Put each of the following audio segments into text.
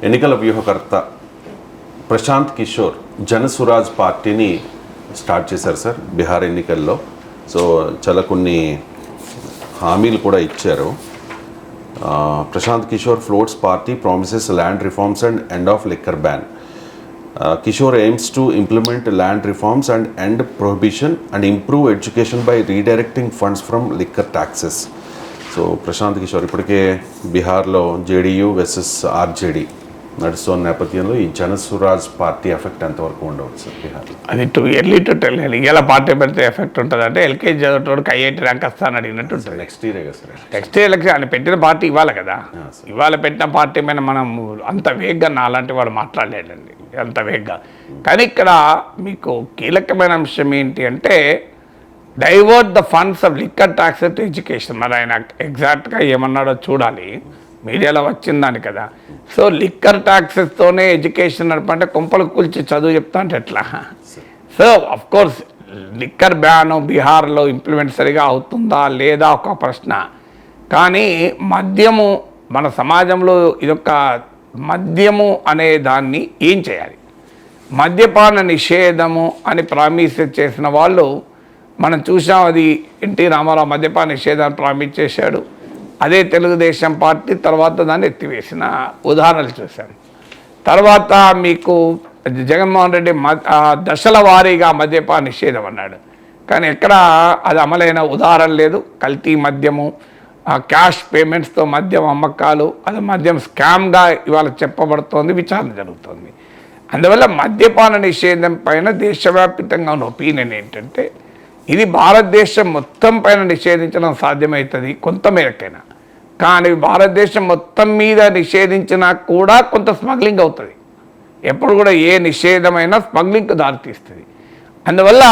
ఎన్నికల వ్యూహకర్త ప్రశాంత్ కిషోర్ జనసురాజ్ పార్టీని స్టార్ట్ చేశారు సార్ బీహార్ ఎన్నికల్లో. సో చాలా కొన్ని హామీలు కూడా ఇచ్చారు. Prashant Kishor floats party promises land reforms and end of liquor ban. Kishore aims to implement land reforms and end prohibition and improve education by redirecting funds from liquor taxes. So Prashant Kishor ఇప్పటికే బీహార్లో JDU versus RJD నడుస్తున్న నేపథ్యంలో ఈ Jan Suraaj party effect ఎంతవరకు ఉండవచ్చు sir బీహార్లో? అది too early to tell. ఇలా పార్టీ పెడితే ఎఫెక్ట్ ఉంటుంది అంటే ఎల్కేజీ చదువుతోడికి ఐఐటీ ర్యాంక్ వస్తాను అడిగినట్టు ఉంటుంది. నెక్స్ట్ ఇయరే కదా సార్? నెక్స్ట్ ఇయర్ ఎలక్షన్ ఆయన పెట్టిన పార్టీ ఇవ్వాలి కదా. ఇవాళ పెట్టిన పార్టీ మీద మనం అంత వేగ్గా అలాంటి వాడు మాట్లాడలేదండి, అంత వేగ్గా. కానీ ఇక్కడ మీకు కీలకమైన అంశం ఏంటి అంటే divert the funds of liquor tax to education. మరి ఆయన ఎగ్జాక్ట్గా ఏమన్నాడో చూడాలి, మీడియాలో వచ్చిందని కదా. సో లిక్కర్ ట్యాక్సెస్తోనే ఎడ్యుకేషన్ నడపంటే కొంపలు కూల్చి చదువు చెప్తా అంటే ఎట్లా? సో అఫ్కోర్స్ లిక్కర్ బ్యాన్ బీహార్లో ఇంప్లిమెంట్ సరిగా అవుతుందా లేదా ఒక ప్రశ్న. కానీ మద్యము మన సమాజంలో ఇదొక మద్యము అనే దాన్ని ఏం చేయాలి? మద్యపాన నిషేధము అని ప్రామిస్ చేసిన వాళ్ళు మనం చూసాం. అది ఎన్టీ రామారావు మద్యపాన నిషేధాన్ని ప్రామిస్ చేశాడు. అదే తెలుగుదేశం పార్టీ తర్వాత దాన్ని ఎత్తివేసిన ఉదాహరణలు చూశాను. తర్వాత మీకు జగన్మోహన్ రెడ్డి దశల వారీగా మద్యపాన నిషేధం అన్నాడు, కానీ ఎక్కడ అది అమలైన ఉదాహరణ లేదు. కల్తీ మద్యము, క్యాష్ పేమెంట్స్తో మద్యం అమ్మకాలు, అది మద్యం స్కామ్గా ఇవాళ చెప్పబడుతోంది, విచారణ జరుగుతుంది. అందువల్ల మద్యపాన నిషేధం పైన దేశవ్యాప్తంగా ఉన్న ఒపీనియన్ ఏంటంటే ఇది భారతదేశం మొత్తం పైన నిషేధించడం సాధ్యమవుతుంది కొంతమేరకైనా. కానీ భారతదేశం మొత్తం మీద నిషేధించినా కూడా కొంత స్మగ్లింగ్ అవుతుంది. ఎప్పుడు కూడా ఏ నిషేధమైనా స్మగ్లింగ్కి దారితీస్తుంది. అందువల్ల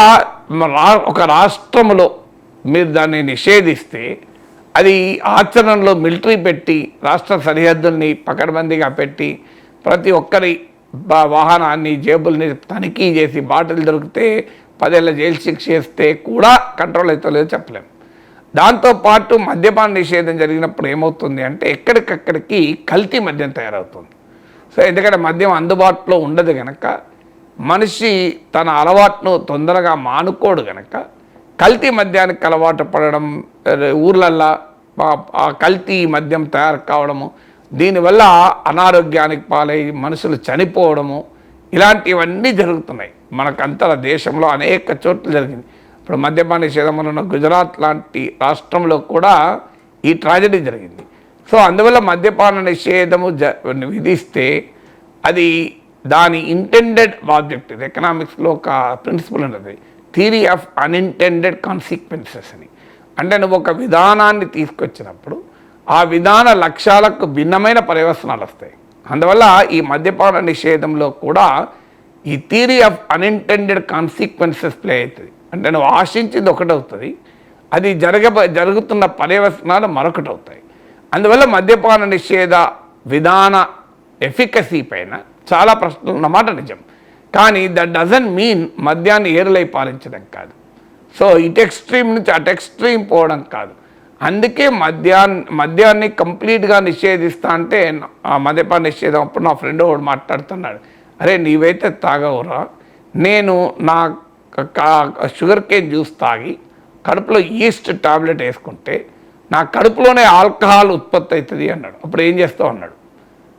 ఒక రాష్ట్రంలో మీరు దాన్ని నిషేధిస్తే అది ఆచరణలో మిలిటరీ పెట్టి రాష్ట్ర సరిహద్దుల్ని పకడ్బందీగా పెట్టి ప్రతి ఒక్కరి వాహనాన్ని జేబుల్ని తనిఖీ చేసి బాటిల్ దొరికితే 10 ఏళ్ళ జైలు శిక్ష చేస్తే కూడా కంట్రోల్ అవుతలేదో చెప్పలేము. దాంతోపాటు మద్యపాన నిషేధం జరిగినప్పుడు ఏమవుతుంది అంటే ఎక్కడికక్కడికి కల్తీ మద్యం తయారవుతుంది. సో ఎందుకంటే మద్యం అందుబాటులో ఉండదు కనుక మనిషి తన అలవాటును తొందరగా మానుకోడు కనుక కల్తీ మద్యానికి అలవాటు పడడం, ఊర్లల్లో ఆ కల్తీ మద్యం తయారు కావడము, దీనివల్ల అనారోగ్యానికి పాలై మనుషులు చనిపోవడము, ఇలాంటివన్నీ జరుగుతున్నాయి. మనకంతర దేశంలో అనేక చోట్ల జరిగింది. ఇప్పుడు మద్యపాన నిషేధం ఉన్న గుజరాత్ లాంటి రాష్ట్రంలో కూడా ఈ ట్రాజడీ జరిగింది. సో అందువల్ల మద్యపాన నిషేధము విధిస్తే అది దాని ఇంటెండెడ్ ఆబ్జెక్టివ్. ఎకనామిక్స్లో ఒక ప్రిన్సిపల్ ఉంటుంది, థియరీ ఆఫ్ అన్ఇంటెండెడ్ కాన్సిక్వెన్సెస్ అని. అంటే నువ్వు ఒక విధానాన్ని తీసుకొచ్చినప్పుడు ఆ విధాన లక్ష్యాలకు భిన్నమైన పర్యవసనాలు వస్తాయి. అందువల్ల ఈ మద్యపాన నిషేధంలో కూడా ఈ theory of unintended consequences play అవుతుంది. అంటే నువ్వు ఆశించింది ఒకటి అవుతుంది, అది జరుగుతున్న పర్యవసనాలు మరొకటి అవుతాయి. అందువల్ల మద్యపాన నిషేధ విధాన ఎఫికసీ పైన చాలా ప్రశ్నలు ఉన్నమాట నిజం. కానీ దట్ డజంట్ మీన్ మద్యాన్ని ఏరులై పాలించడం కాదు. సో ఇటు ఎక్స్ట్రీమ్ నుంచి అటు ఎక్స్ట్రీమ్ పోవడం కాదు. అందుకే మద్యాన్ని కంప్లీట్గా నిషేధిస్తా అంటే మద్యపాన నిషేధం అప్పుడు నా ఫ్రెండ్ ఒకడు మాట్లాడుతున్నాడు, అరే నీవైతే తాగవురా, నేను నా షుగర్ కేన్ జ్యూస్ తాగి కడుపులో ఈస్ట్ టాబ్లెట్ వేసుకుంటే నా కడుపులోనే ఆల్కహాల్ ఉత్పత్తి అవుతుంది అన్నాడు. అప్పుడు ఏం చేస్తావు అన్నాడు.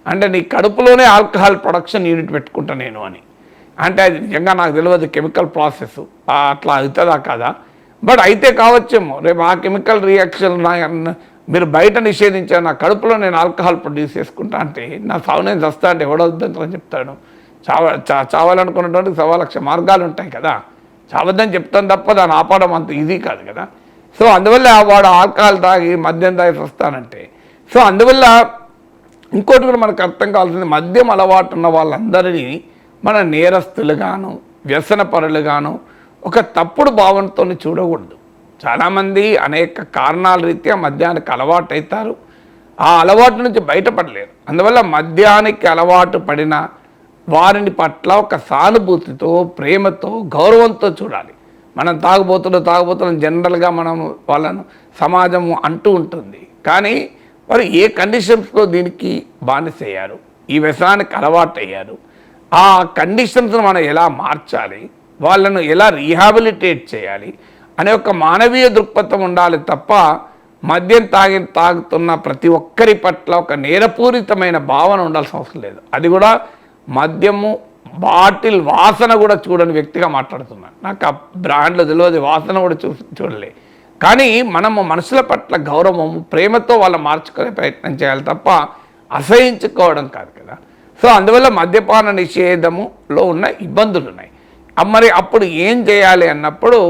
అంటే నీ కడుపులోనే ఆల్కహాల్ ప్రొడక్షన్ యూనిట్ పెట్టుకుంటా నేను అని. అంటే అది నిజంగా నాకు తెలియదు కెమికల్ ప్రాసెస్ అట్లా అవుతుందా కాదా, బట్ అయితే కావచ్చేమో. రేపు ఆ కెమికల్ రియాక్షన్ మీరు బయట నిషేధించారు, నా కడుపులో నేను ఆల్కహాల్ ప్రొడ్యూస్ చేసుకుంటా అంటే నా సావు నేను చస్తా అంటే ఎవడొద్దని చెప్తాడు. చావాలనుకున్నటువంటి 1,00,000 మార్గాలు ఉంటాయి కదా, చావద్దని చెప్తాను తప్ప దాన్ని ఆపడం అంత ఈజీ కాదు కదా. సో అందువల్ల వాడు ఆల్కహాల్ తాగి మద్యం తాగి వస్తానంటే, సో అందువల్ల ఇంకోటి కూడా మనకు అర్థం కావాల్సింది, మద్యం అలవాటు ఉన్న వాళ్ళందరినీ మన నేరస్తులుగాను వ్యసనపరులుగాను ఒక తప్పుడు భావనతో చూడకూడదు. చాలామంది అనేక కారణాల రీత్యా మద్యానికి అలవాటు అవుతారు, ఆ అలవాటు నుంచి బయటపడలేరు. అందువల్ల మద్యానికి అలవాటు పడిన వారిని పట్ల ఒక సానుభూతితో ప్రేమతో గౌరవంతో చూడాలి. మనం తాగుబోతులు జనరల్గా మనం వాళ్ళను సమాజం అంటూ ఉంటుంది, కానీ వారు ఏ కండిషన్స్లో దీనికి బానిసయ్యారు, ఈ వ్యసనానికి అలవాటు అయ్యారు. ఆ కండిషన్స్ను మనం ఎలా మార్చాలి, వాళ్ళను ఎలా రీహాబిలిటేట్ చేయాలి అనే ఒక మానవీయ దృక్పథం ఉండాలి తప్ప మద్యం తాగుతున్న ప్రతి ఒక్కరి పట్ల ఒక నేరపూరితమైన భావన ఉండాల్సిన అవసరం లేదు. అది కూడా మద్యము బాటిల్ వాసన కూడా చూడని వ్యక్తిగా మాట్లాడుతున్నాను. నాకు ఆ బ్రాండ్లో తెలియదు, వాసన కూడా చూడలే. కానీ మనము మనుషుల పట్ల గౌరవము, ప్రేమతో వాళ్ళు మార్చుకునే ప్రయత్నం చేయాలి తప్ప అసహించుకోవడం కాదు కదా. సో అందువల్ల మద్యపాన నిషేధములో ఉన్న ఇబ్బందులు ఉన్నాయి. మరి అప్పుడు ఏం చేయాలి అన్నప్పుడు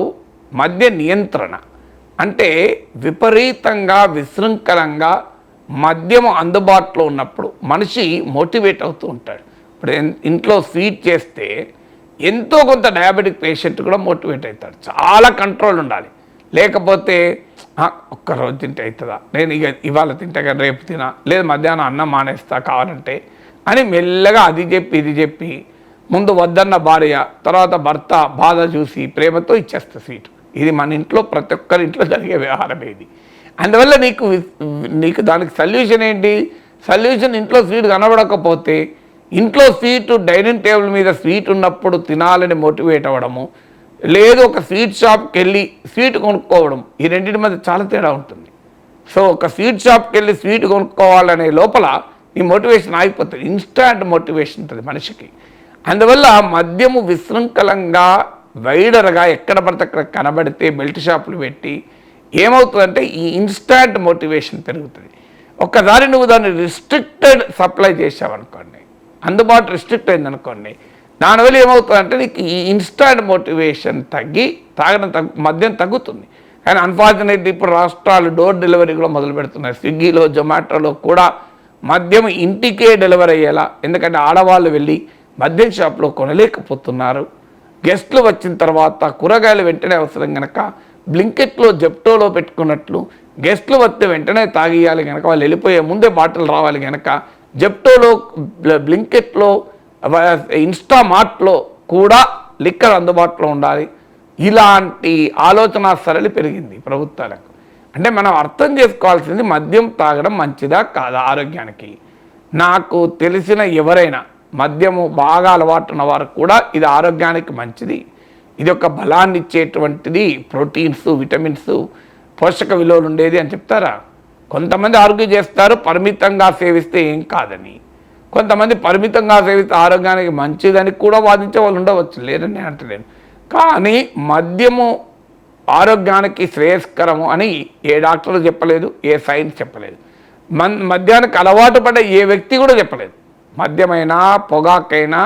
మద్య నియంత్రణ అంటే విపరీతంగా విశృంఖలంగా మద్యము అందుబాటులో ఉన్నప్పుడు మనిషి మోటివేట్ అవుతూ ఉంటాడు. ఇప్పుడు ఇంట్లో స్వీట్ చేస్తే ఎంతో కొంత డయాబెటిక్ పేషెంట్ కూడా మోటివేట్ అవుతాడు. చాలా కంట్రోల్ ఉండాలి. లేకపోతే ఒక్కరోజు తింటే అవుతుందా, నేను ఇక ఇవాళ తింటే కానీ రేపు తినా, లేదు మధ్యాహ్నం అన్నం మానేస్తా కావాలంటే అని మెల్లగా అది చెప్పి ఇది చెప్పి ముందు వద్దన్న భార్య, తర్వాత భర్త బాధ చూసి ప్రేమతో ఇచ్చేస్తా స్వీట్. ఇది మన ఇంట్లో ప్రతి ఒక్కరి ఇంట్లో జరిగే వ్యవహారం ఇది. అందువల్ల నీకు దానికి సొల్యూషన్ ఏంటి? సొల్యూషన్ ఇంట్లో స్వీట్ కనబడకపోతే ఇంట్లో స్వీట్ డైనింగ్ టేబుల్ మీద స్వీట్ ఉన్నప్పుడు తినాలని మోటివేట్ అవ్వడము, లేదు ఒక స్వీట్ షాప్కి వెళ్ళి స్వీట్ కొనుక్కోవడం, ఈ రెండింటి మధ్య చాలా తేడా ఉంటుంది. సో ఒక స్వీట్ షాప్కి వెళ్ళి స్వీట్ కొనుక్కోవాలనే లోపల ఈ మోటివేషన్ ఆగిపోతుంది. ఇన్స్టాంట్ మోటివేషన్ ఉంటుంది మనిషికి. అందువల్ల మద్యము విశృంఖలంగా వైడర్గా ఎక్కడ పడితే అక్కడ కనబడితే బెల్ట్ షాపులు పెట్టి ఏమవుతుందంటే ఈ ఇన్స్టాంట్ మోటివేషన్ పెరుగుతుంది. ఒక్కసారి నువ్వు దాన్ని రిస్ట్రిక్టెడ్ సప్లై చేసావనుకోండి, అందుబాటు రిస్ట్రిక్ట్ అయిందనుకోండి, దానివల్ల ఏమవుతుందంటే నీకు ఈ ఇన్స్టాంట్ మోటివేషన్ తగ్గి మద్యం తగ్గుతుంది. కానీ అన్ఫార్చునేట్లీ ఇప్పుడు రాష్ట్రాలు డోర్ డెలివరీ కూడా మొదలు పెడుతున్నాయి. స్విగ్గీలో జొమాటోలో కూడా మద్యం ఇంటికే డెలివరీ అయ్యేలా, ఎందుకంటే ఆడవాళ్ళు వెళ్ళి మద్యం షాప్లో కొనలేకపోతున్నారు. గెస్ట్లు వచ్చిన తర్వాత కూరగాయలు వెంటనే అవసరం కనుక బ్లింకెట్లో జెప్టోలో పెట్టుకున్నట్లు గెస్ట్లు వస్తే వెంటనే తాగియాలి కనుక, వాళ్ళు వెళ్ళిపోయే ముందే బాటిల్ రావాలి కనుక జెప్టోలో, బ్లింకెట్లో, ఇన్స్టామార్ట్లో కూడా లిక్కర్ అందుబాటులో ఉండాలి. ఇలాంటి ఆలోచన సరళి పెరిగింది ప్రభుత్వాలకు. అంటే మనం అర్థం చేసుకోవాల్సింది మద్యం తాగడం మంచిదా కాదా ఆరోగ్యానికి. నాకు తెలిసిన ఎవరైనా మద్యము బాగా అలవాటు ఉన్నవారు కూడా ఇది ఆరోగ్యానికి మంచిది, ఇది ఒక బలాన్ని ఇచ్చేటువంటిది, ప్రోటీన్స్, విటమిన్స్, పోషక విలువలు ఉండేది అని చెప్తారా? కొంతమంది ఆరోగ్యం చేస్తారు పరిమితంగా సేవిస్తే ఏం కాదని, కొంతమంది పరిమితంగా సేవిస్తే ఆరోగ్యానికి మంచిదని కూడా వాదించే వాళ్ళు ఉండవచ్చు, లేదని నేను అంటలేను. కానీ మద్యము ఆరోగ్యానికి శ్రేయస్కరము అని ఏ డాక్టర్లు చెప్పలేదు, ఏ సైన్స్ చెప్పలేదు, మద్యానికి అలవాటు పడే ఏ వ్యక్తి కూడా చెప్పలేదు. మద్యమైనా పొగాకైనా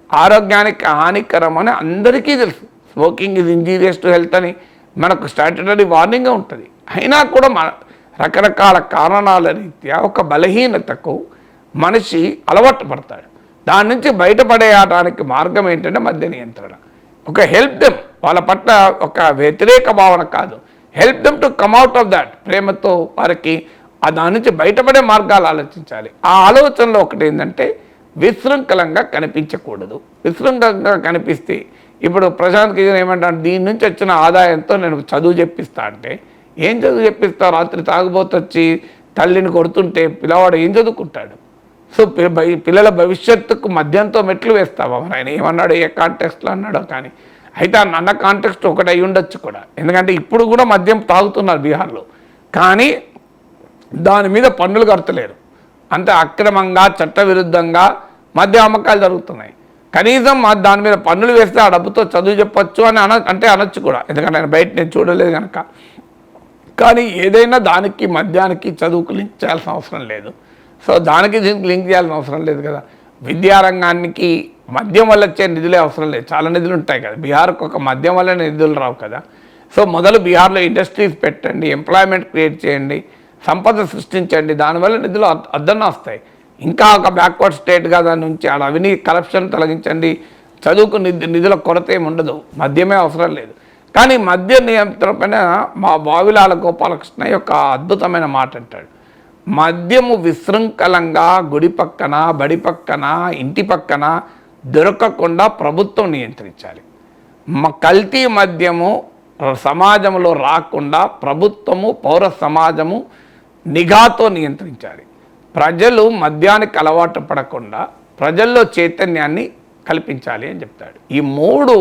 ఆరోగ్యానికి హానికరం అని అందరికీ తెలుసు. Smoking is injurious to health అని మనకు స్టాట్యుటరీ వార్నింగ్గా ఉంటుంది. అయినా కూడా రకరకాల కారణాల రీత్యా ఒక బలహీనతకు మనిషి అలవాటు పడతాడు. దాని నుంచి బయటపడేయడానికి మార్గం ఏంటంటే మద్య నియంత్రణ. ఒక హెల్ప్ దెమ్, వాళ్ళ పట్ల ఒక వ్యతిరేక భావన కాదు, help them to come out of that. ప్రేమతో వారికి దాని నుంచి బయటపడే మార్గాలు ఆలోచించాలి. ఆ ఆలోచనలో ఒకటి ఏంటంటే విశృంఖలంగా కనిపించకూడదు. విశృంఖలంగా కనిపిస్తే ఇప్పుడు ప్రశాంత్ కిషోర్ ఏమంటాడు, దీని నుంచి వచ్చిన ఆదాయంతో నేను చదువు చెప్పిస్తా అంటే ఏం చదువు చెప్పిస్తావు? రాత్రి తాగుబోతొచ్చి తల్లిని కొడుతుంటే పిల్లవాడు ఏం చదువుకుంటాడు? సో పిల్లల భవిష్యత్తుకు మద్యంతో మెట్లు వేస్తావా? మరి ఆయన ఏమన్నాడు, ఏ కాంటెక్స్ట్లో అన్నాడో కానీ, అయితే అన్న కాంటెక్స్ట్ ఒకటి అయి ఉండొచ్చు కూడా. ఎందుకంటే ఇప్పుడు కూడా మద్యం తాగుతున్నారు బీహార్లో, కానీ దాని మీద పన్నులు కడతలేరు. అంతే అక్రమంగా చట్టవిరుద్ధంగా మద్య అమ్మకాలు జరుగుతున్నాయి. కనీసం దాని మీద పన్నులు వేస్తే ఆ డబ్బుతో చదువు చెప్పొచ్చు అని అంటే అనొచ్చు కూడా, ఎందుకంటే ఆయన బయట నేను చూడలేదు కనుక. కానీ ఏదైనా దానికి మద్యానికి చదువుకు లింక్ చేయాల్సిన అవసరం లేదు. సో దానికి దీనికి లింక్ చేయాల్సిన అవసరం లేదు కదా. విద్యారంగానికి మద్యం వల్ల వచ్చే నిధులే అవసరం లేదు, చాలా నిధులు ఉంటాయి కదా. బీహార్కి ఒక మద్యం వల్ల నిధులు రావు కదా. సో మొదలు బీహార్లో ఇండస్ట్రీస్ పెట్టండి, ఎంప్లాయ్మెంట్ క్రియేట్ చేయండి, సంపద సృష్టించండి, దానివల్ల నిధులు అద్దన్నా వస్తాయి. ఇంకా ఒక బ్యాక్వర్డ్ స్టేట్గా దాని నుంచి అవినీతి కరప్షన్ తొలగించండి, చదువుకు నిధుల కొరత ఏమి ఉండదు, మద్యమే అవసరం లేదు. కానీ మద్య నియంత్రణ పైన మా వావిలాల గోపాలకృష్ణ యొక్క అద్భుతమైన మాట అంటాడు, మద్యము విశృంఖలంగా గుడి పక్కన, బడి పక్కన, ఇంటి పక్కన దొరకకుండా ప్రభుత్వం నియంత్రించాలి. కల్తీ మద్యము సమాజంలో రాకుండా ప్రభుత్వము, పౌర సమాజము నిఘాతో నియంత్రించాలి. ప్రజలు మద్యానికి అలవాటు పడకుండా ప్రజల్లో చైతన్యాన్ని కల్పించాలి అని చెప్తాడు. ఈ మూడు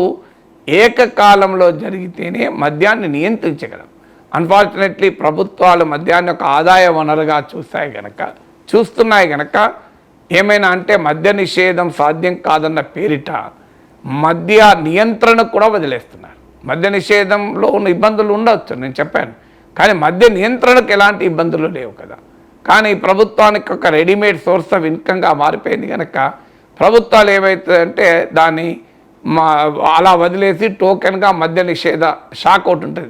ఏకకాలంలో జరిగితేనే మద్యాన్ని నియంత్రించగలం. అన్ఫార్చునేట్లీ ప్రభుత్వాలు మద్యాన్ని ఒక ఆదాయ వనరుగా చూస్తున్నాయి గనక ఏమైనా అంటే మద్య నిషేధం సాధ్యం కాదన్న పేరిట మద్య నియంత్రణ కూడా వదిలేస్తున్నారు. మద్య నిషేధంలో ఉన్న ఇబ్బందులు ఉండవచ్చు, నేను చెప్పాను, కానీ మద్య నియంత్రణకు ఎలాంటి ఇబ్బందులు లేవు కదా. కానీ ప్రభుత్వానికి ఒక రెడీమేడ్ సోర్స్ ఆఫ్ ఇన్కమ్గా మారిపోయింది కనుక ప్రభుత్వాలు ఏమవుతుందంటే దాన్ని అలా వదిలేసి టోకెన్గా మద్య నిషేధ షాక్ ఒకటి ఉంటుంది,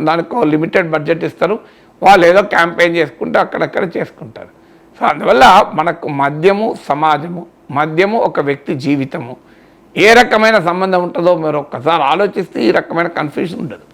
దానికో లిమిటెడ్ బడ్జెట్ ఇస్తారు, వాళ్ళు ఏదో క్యాంపెయిన్ చేసుకుంటే అక్కడక్కడ చేసుకుంటారు. సో అందువల్ల మనకు మద్యము సమాజము, మద్యము ఒక వ్యక్తి జీవితము ఏ రకమైన సంబంధం ఉంటుందో మీరు ఒక్కసారి ఆలోచిస్తే ఈ రకమైన కన్ఫ్యూజన్ ఉండదు.